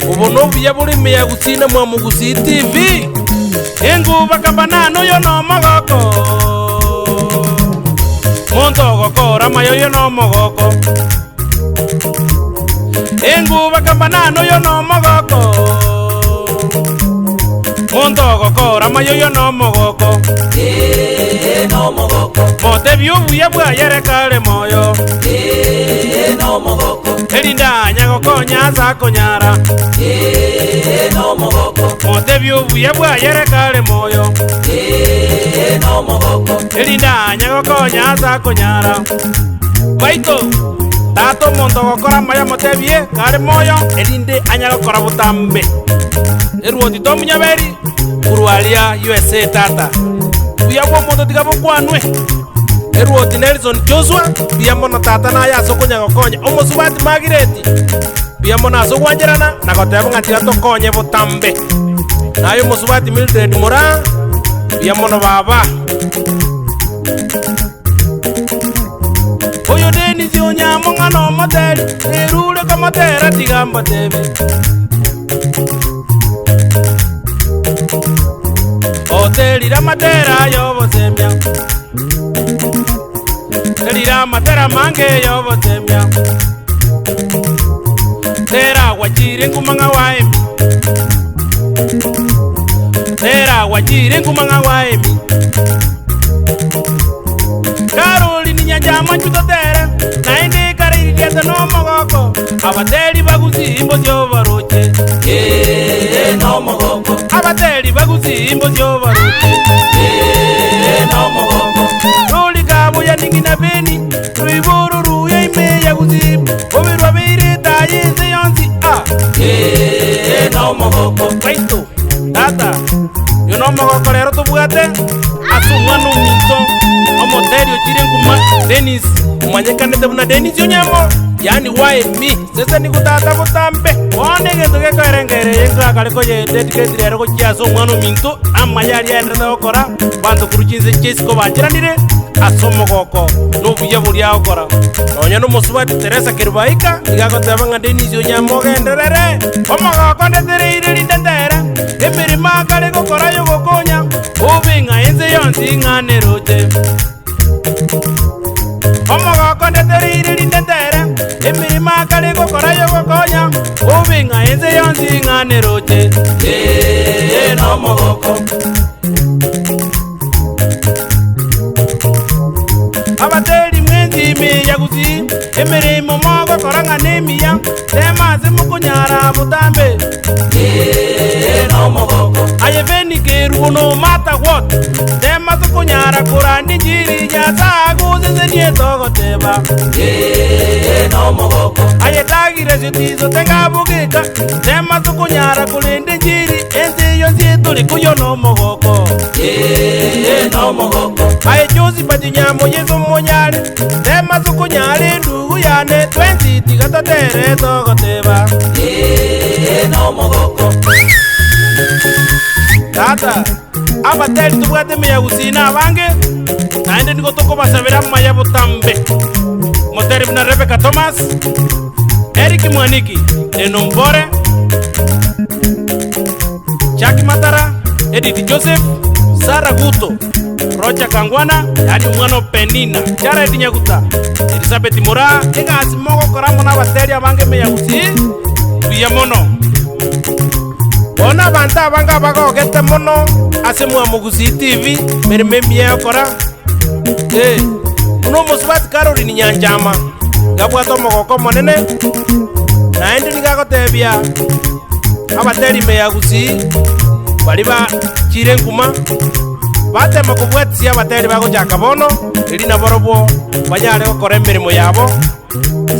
Ubu nobuya buri Meyagusi na Mwamugusi TV. Enguba kabanano yo no mogoko. Montogoko ramayo yo no mogoko. Enguba kabanano yo no mogoko. Montogoko ramayo yo no mogoko. No mogoko. Mote byubuya bwa yerekale moyo. No mogoko. Elinda nyagoko nyaza konyara. No mogoko. Mote byubuya bwa yerekale moyo. No mogoko. Elinda nyagoko nyaza konyara. Baito tato montogokora maya motebie kale moyo elinde anyagokora butambe. Eruoti to munyaberi kurualia USA tata. Biyabo moto digabo kwanwe. Eruoti Nelson Joshua biyamo tata na ya sokonya gokonya omosubati magireti. Biyamo na sogwanjerana na gotebo ngati atokonye butambe. Nayo mosubati Mildred Mora biyamo no baba. Oyo deni zionya monga no moteri erule komotera tigambo tebe. Hoteli la matera yo bosemia. Hoteli la matera mange yo bosemia. Tera wajiri ngumanga waemi. Tera wajiri ngumanga waemi. Caroline nyajama chutotere. Naindi kariri dieta no mogoko. Abateli bagusi imbo jo baroche. No mogoko. Abateli bagusi imbo jo baroche. No mogoko. Roli kabo ya ningina beni. Ruibururu ya Meyagusi. Obirwa birita yese yonsi. No mogoko. Baito tata yo no mogoko lero tubugate asumwa no minto omoteri ochire nguma Dennis mwanyekane tebuna Dennis yonyamo yani why me sese ni kutata butambe one gento gekerengere yenga kale ko ye dedicate lero ko kiaso mwana minto amayari yenda okora bantu kurukinze Jesco banjiranire asomogoko no buya buri akora onya no musubati Teresa Kirbaika igakoteba nga Dennis yonyamo genderere omogoko ndetere ndendera emirima kale gukora yo gukonya ubinga enze yonsi ngane roje omogoko ndetere ndendera emirima kale gukora yo gukonya ubinga enze yonsi ngane roje No mogoko. abateli mwenzi Meyagusi emirimo mogo koranga nemiya temaze mukunyara butambe No mogoko. ayeveni keru no matter what temaze kunyara kurani njiri nyasagu zezenie togoteba No mogoko. ayetagire zitizo tegabugika temaze kunyara kulinde njiri enzi yonsi tuli kuyo no mogoko No mogoko. ayejosi badinyamo yezo monyale temaze kunyara ndugu yane twenzi tigatotere togoteba No mogoko. tata abateli tubwate Meyagusi n'abange naende niko tukubasabira maya butambe moteri na Rebecca Thomas Eric Mwaniki Enombore Jackie Matara Edith Joseph Sara Guto Rocha Kangwana yani umwana Penina Jared Nyaguta Elizabeth Mora ingasi mogo koramo n'abateli abange Meyagusi biyamono ona banta banga bagogete mono ase Mwamugusi TV merime miye kora uno musubati Caroline Nyanjama gabwato mogoko monene naende nigagotebia abateli Meyagusi bali ba chire nguma batema kubwatisia abateli bagochaka bono elina borobo banyale gukora emirimo yabo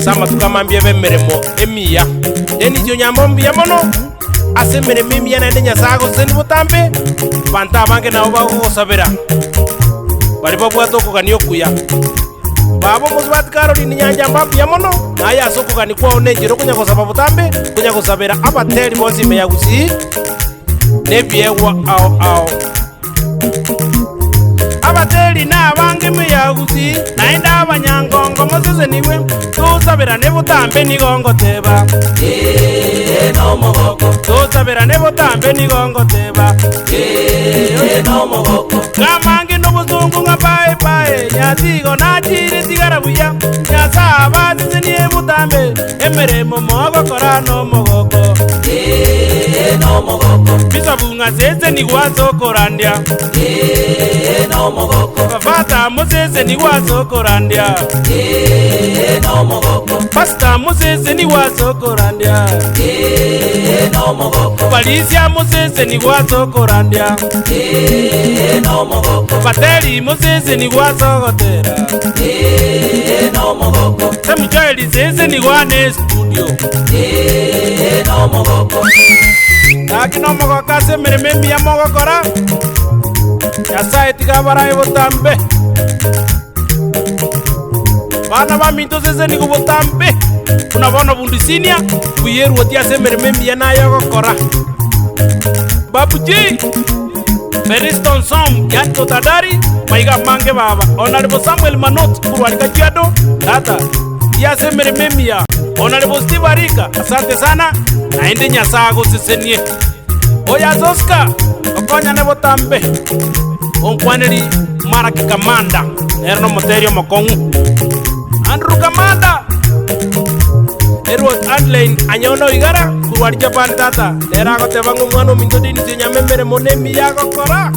sama tukamambie bemirimo emiya Dennis yonyamo mbiya mono ase emirimo emiya naende nyasago sendi butambe bantu abange nabo bagogosabira bali babwata okogania okuya babo musubati Caroline Nyanjama mbiya mono naye ase okogani kwao nenjira okunya gosaba butambe kunya gosabira abateli bonsi Meyagusi nebyewa ao abateli n'abange Meyagusi naende abanyangongo mosese niwe tosabera ne butambe nigongoteba no mogoko tosabera ne butambe nigongoteba no mogoko ngamangi n'obuzungu nga paepae nyatigo nachire tigarabuya nyasaba tizenie butambe emeremo mogokora n'omogoko no mogoko bisabunga sese nigwasokorandya no mogoko bafata musese nigwasokorandya no mogoko pasta musese nigwasokorandya no mogoko balisia musese nigwasokorandya no mogoko bateri musese nigwasogotera no mogoko semujoeli sese nigwane studio no mogoko lakini mogoko asemereme mia mogokora nyasaye tigabaraye butambe bana baminto sese nigo butambe unabona bundisinia kuyeru tia semereme mia nayo gokora babuji Feriston Song yanto tadari maiga mange baba Honorable Samuel Manot kurwalika chiado tata ya semereme mia Honorable Steve Arika asante sana naende nyasago sisenie oya Zoska okonya ne botambe onkwaneri maraki kamanda erno moterio mokongu Andrew Kamanda Edward Adlane anyono igara kurwari Japan tata nera goteba ngo mwana minto dini senyamemere monemi yago kora